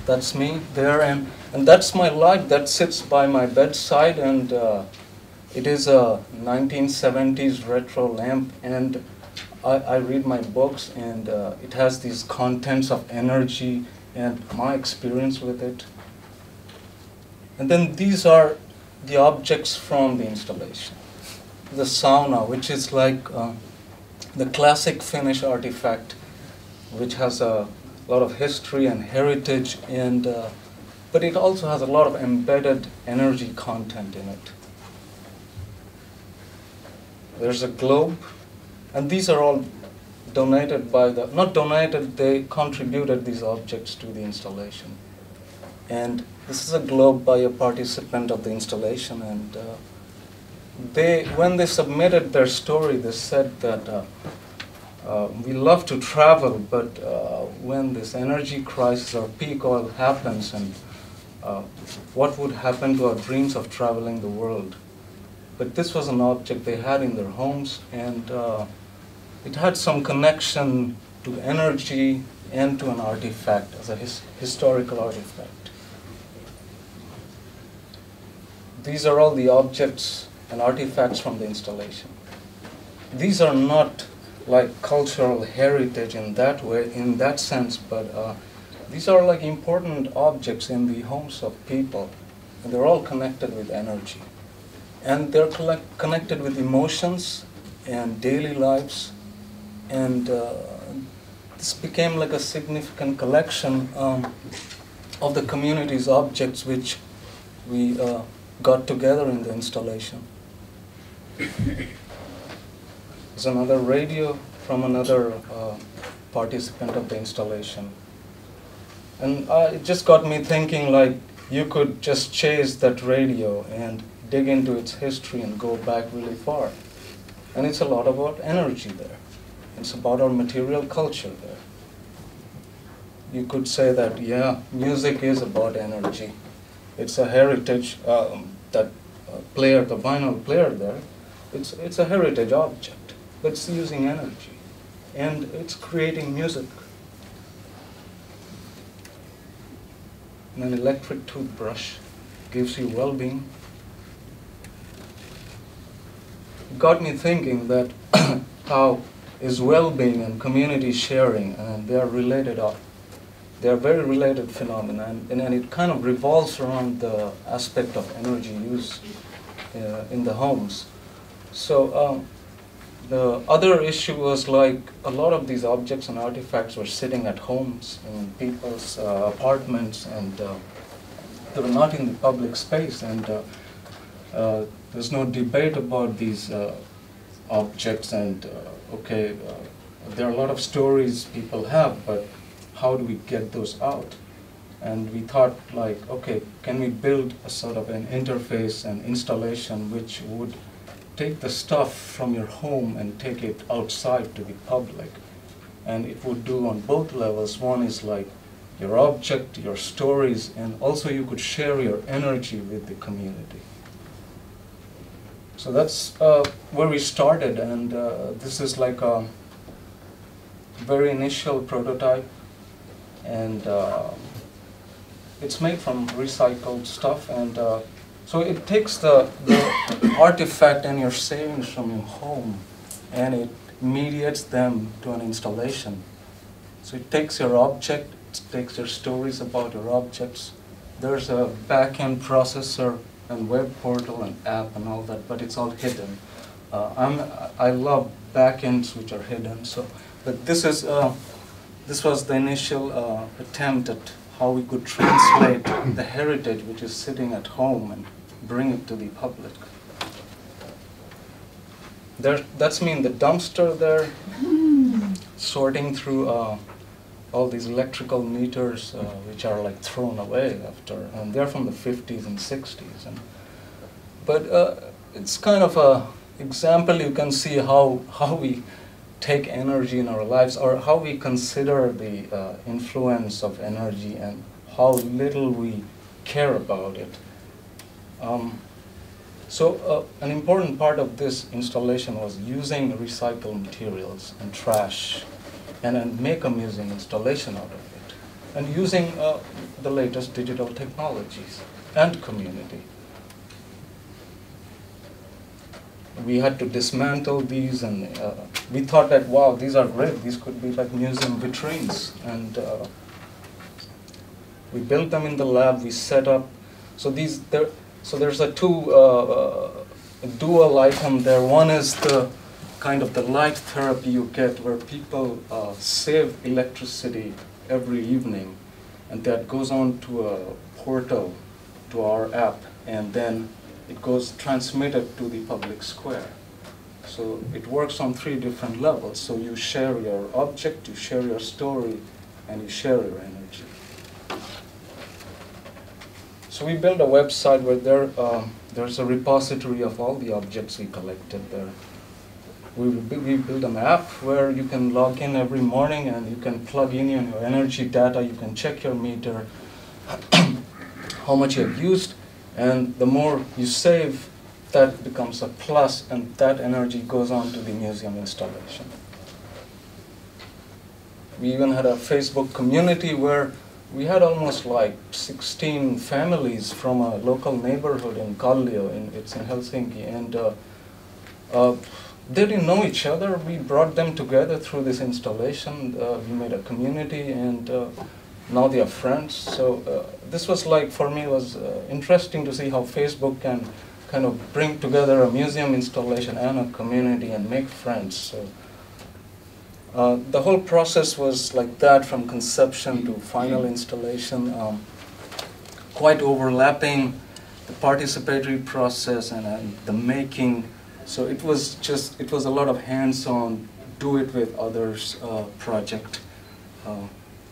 that's me there, and that's my light that sits by my bedside, and it is a 1970s retro lamp, and I read my books, and it has these contents of energy and my experience with it. And then these are the objects from the installation. The sauna, which is like the classic Finnish artifact, which has a lot of history and heritage, and but it also has a lot of embedded energy content in it. There's a globe, and these are all donated by the, not donated, they contributed these objects to the installation. And this is a globe by a participant of the installation, and when they submitted their story, they said that we love to travel, but when this energy crisis or peak oil happens, and what would happen to our dreams of traveling the world? But this was an object they had in their homes, and it had some connection to energy and to an artifact, as a historical artifact. These are all the objects and artifacts from the installation. These are not like cultural heritage in that way, in that sense, but these are like important objects in the homes of people, and they're all connected with energy. And they're connected with emotions and daily lives, and this became like a significant collection of the community's objects which we got together in the installation. There's another radio from another participant of the installation. And it just got me thinking, like, you could just chase that radio and dig into its history and go back really far. And it's a lot about energy there. It's about our material culture there. You could say that, yeah, music is about energy. It's a heritage, that player, the vinyl player there, it's a heritage object, but it's using energy, and it's creating music. And an electric toothbrush gives you well-being. It got me thinking that how is well-being and community sharing, and they are related. They are very related phenomena, and it kind of revolves around the aspect of energy use in the homes. So the other issue was, like, a lot of these objects and artifacts were sitting at homes, in people's apartments, and they were not in the public space, and there's no debate about these objects, and there are a lot of stories people have, but how do we get those out? And we thought, like, okay, can we build a sort of an interface and installation which would take the stuff from your home and take it outside to the public? And it would do on both levels. One is like your object, your stories, and also you could share your energy with the community. So that's where we started, and this is like a very initial prototype, and it's made from recycled stuff, and so it takes the artifact and your savings from your home, and it mediates them to an installation. So it takes your object, it takes your stories about your objects. There's a back-end processor and web portal and app and all that, but it's all hidden. I love back-ends which are hidden. So, but this was the initial attempt at how we could translate the heritage which is sitting at home and bring it to the public. That's me in the dumpster there, sorting through all these electrical meters which are like thrown away after, and they're from the 50s and 60s. But it's kind of a example. You can see how we take energy in our lives, or how we consider the influence of energy and how little we care about it. So an important part of this installation was using recycled materials and trash, and make a music installation out of it. and using the latest digital technologies and community. We had to dismantle these, and we thought that, wow, these are great. These could be like museum vitrines. And we built them in the lab. We set up. So there's a dual item there. One is the kind of the light therapy you get, where people save electricity every evening, and that goes on to a portal, to our app, and then it goes transmitted to the public square. So it works on 3 different levels. So you share your object, you share your story, and you share your energy. So we built a website where there's a repository of all the objects we collected there. We built an app where you can log in every morning and you can plug in your energy data, you can check your meter, how much you have used, and the more you save, that becomes a plus, and that energy goes on to the museum installation. We even had a Facebook community where we had almost like 16 families from a local neighborhood in Kallio, it's in Helsinki, and they didn't know each other. We brought them together through this installation. We made a community, and now they are friends. So this was like, for me, it was interesting to see how Facebook can kind of bring together a museum installation and a community and make friends. So the whole process was like that, from conception to final installation, quite overlapping the participatory process and the making. So it was a lot of hands-on, do it with others project.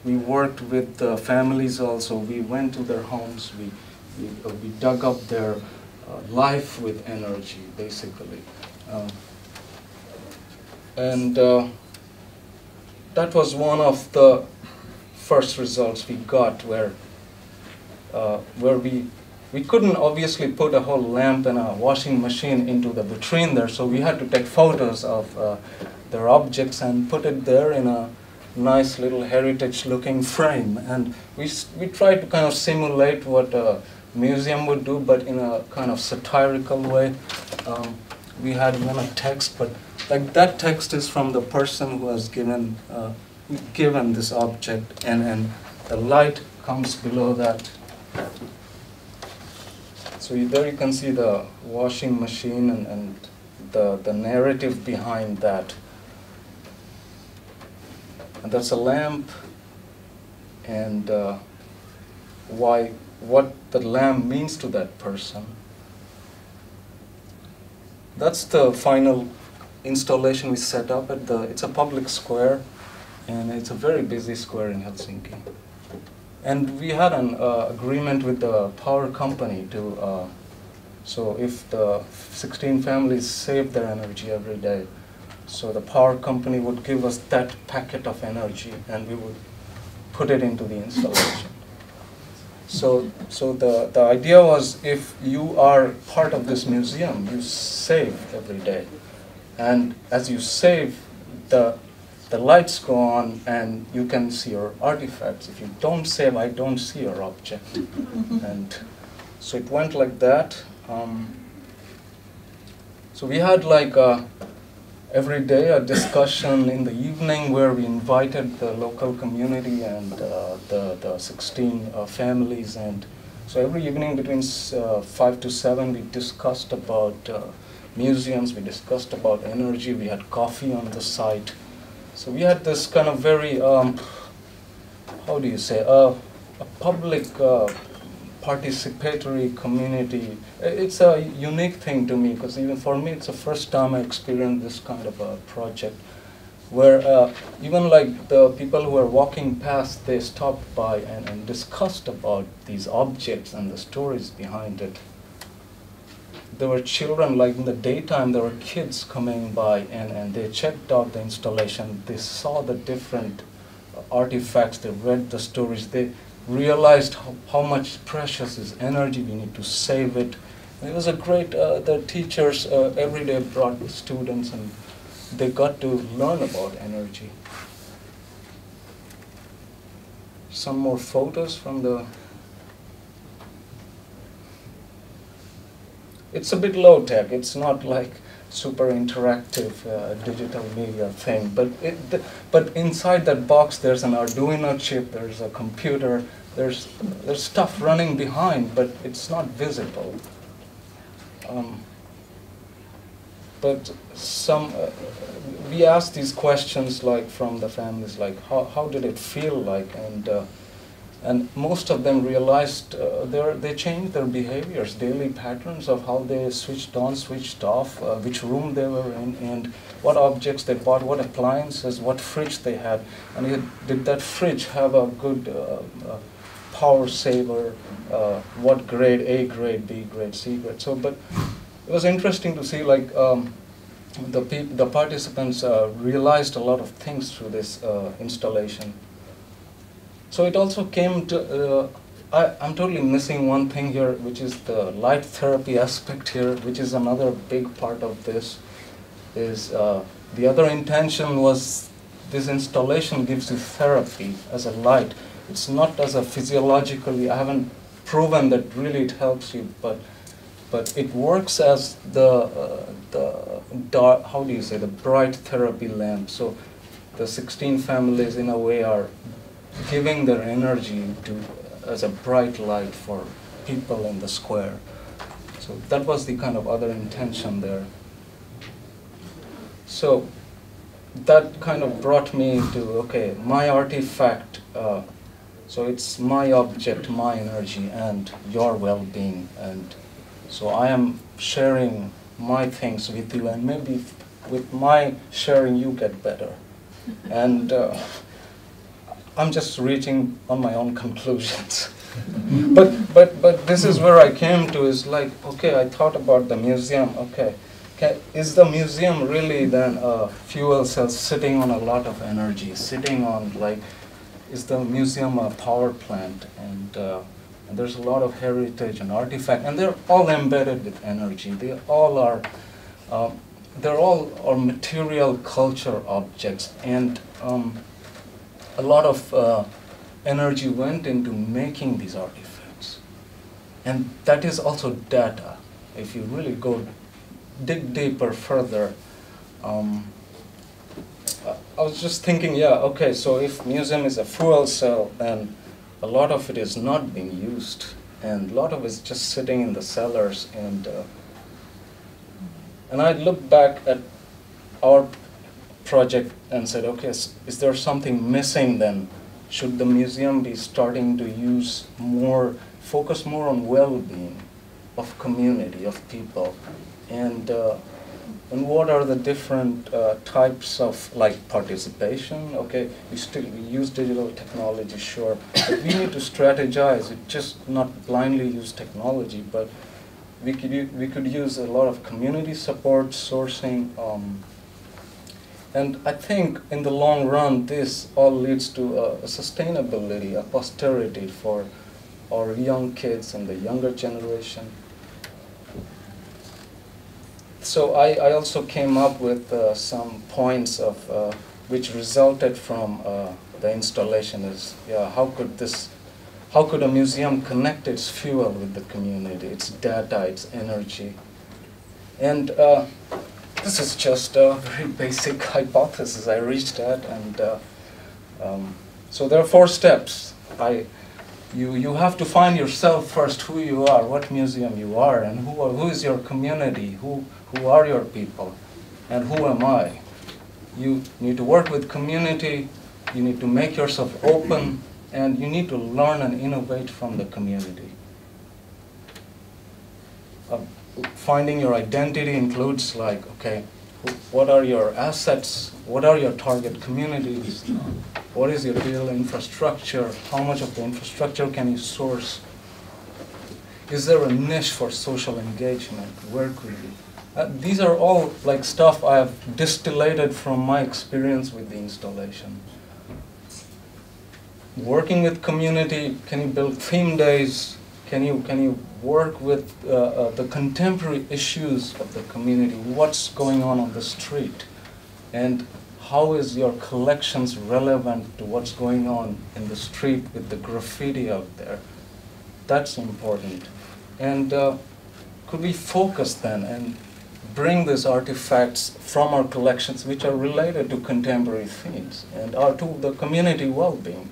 We worked with the families also. We went to their homes. We dug up their life with energy, basically. That was one of the first results we got, where we couldn't obviously put a whole lamp and a washing machine into the vitrine there, so we had to take photos of their objects and put it there in a nice little heritage-looking frame. And we tried to kind of simulate what a museum would do, but in a kind of satirical way. We had even a text, but like that text is from the person who was given this object, and the light comes below that. So there you can see the washing machine and the narrative behind that. And that's a lamp, and what the lamp means to that person. That's the final installation we set up at it's a public square, and it's a very busy square in Helsinki. And we had an agreement with the power company to, so if the 16 families saved their energy every day, so the power company would give us that packet of energy, and we would put it into the installation. So the idea was, if you are part of this museum, you save every day. And as you save, the lights go on and you can see your artifacts. If you don't save, I don't see your object. And so it went like that. So we had like every day a discussion in the evening where we invited the local community and the 16 families. And so every evening between 5 to 7 we discussed about museums, we discussed about energy, we had coffee on the site. So we had this kind of very, how do you say, a public participatory community. It's a unique thing to me, because even for me it's the first time I experienced this kind of a project, where even like the people who were walking past, they stopped by and discussed about these objects and the stories behind it. There were children, like in the daytime, there were kids coming by and they checked out the installation. They saw the different artifacts, they read the stories, they realized how much precious is energy, we need to save it. And it was a great, the teachers every day brought the students and they got to learn about energy. some more photos from the... It's a bit low tech. It's not like super interactive digital media thing, but inside that box there's an Arduino chip, there's a computer, there's stuff running behind, but it's not visible. But we asked these questions like from the families, like how did it feel like, and most of them realized they changed their behaviors, daily patterns of how they switched on, switched off, which room they were in, and what objects they bought, what appliances, what fridge they had, and did that fridge have a good power saver, what grade, A grade, B grade, C grade. So, but it was interesting to see like the participants realized a lot of things through this installation. So it also came to, I'm totally missing one thing here, which is the light therapy aspect here, which is another big part of this. Is the other intention was this installation gives you therapy as a light. It's not as a physiologically, I haven't proven that really it helps you, but it works as the dark, how do you say, the bright therapy lamp. So the 16 families in a way are giving their energy as a bright light for people in the square. So that was the kind of other intention there. So that kind of brought me to, okay, my artifact, so it's my object, my energy, and your well-being. And so I am sharing my things with you, and maybe with my sharing you get better. And I'm just reaching on my own conclusions. but this is where I came to, is like, okay, I thought about the museum, okay. Is the museum really then a fuel cell sitting on a lot of energy, sitting on like, is the museum a power plant? And there's a lot of heritage and artifact, and they're all embedded with energy. They all are, they're all material culture objects, and a lot of energy went into making these artifacts. And that is also data. If you really dig deeper further, I was just thinking, yeah, okay, so if museum is a fuel cell, then a lot of it is not being used, and a lot of it is just sitting in the cellars. And I looked back at our project and said, okay, is there something missing then? Should the museum be starting to use more, focus more on well-being of community, of people? And what are the different types of like participation? Okay, we use digital technology, sure, but we need to strategize. It just not blindly use technology, but we could use a lot of community support, sourcing, and I think in the long run, this all leads to a sustainability, a posterity for our young kids and the younger generation. So I also came up with some points of which resulted from the installation. Is, yeah, how could a museum connect its fuel with the community, its data, its energy? And this is just a very basic hypothesis I reached at, and so there are 4 steps. You have to find yourself first, who you are, what museum you are, and who is your community, who are your people, and who am I? You need to work with community, you need to make yourself open, and you need to learn and innovate from the community. Finding your identity includes like, okay, what are your assets, what are your target communities, what is your real infrastructure, how much of the infrastructure can you source, is there a niche for social engagement, where could you? These are all like stuff I have distillated from my experience with the installation. Working with community, can you build theme days? Can you work with the contemporary issues of the community? What's going on the street? And how is your collections relevant to what's going on in the street with the graffiti out there? That's important. And could we focus then and bring these artifacts from our collections which are related to contemporary themes and are to the community well-being,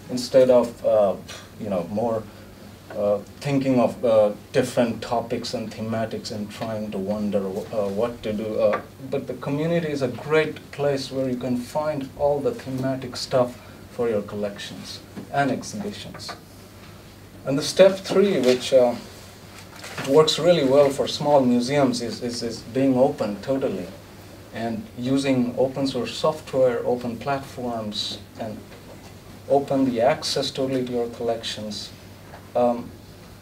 instead of more thinking of different topics and thematics and trying to wonder what to do. But the community is a great place where you can find all the thematic stuff for your collections and exhibitions. And the step 3, which it works really well for small museums, is being open totally and using open source software, open platforms, and open the access totally to your collections.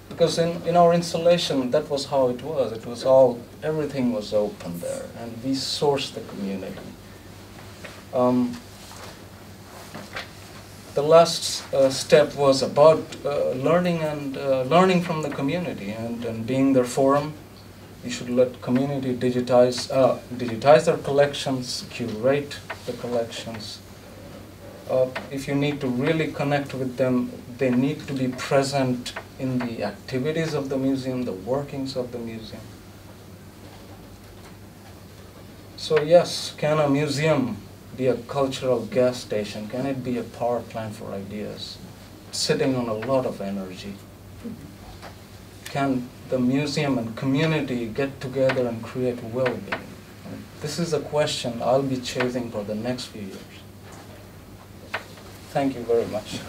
Because in our installation, that was how it was. It was all, everything was open there, and we sourced the community. The last step was about learning from the community and being their forum. You should let community digitize their collections, curate the collections. If you need to really connect with them, they need to be present in the activities of the museum, the workings of the museum. So yes, can a museum be a cultural gas station? Can it be a power plant for ideas? It's sitting on a lot of energy. Can the museum and community get together and create well-being? This is a question I'll be chasing for the next few years. Thank you very much.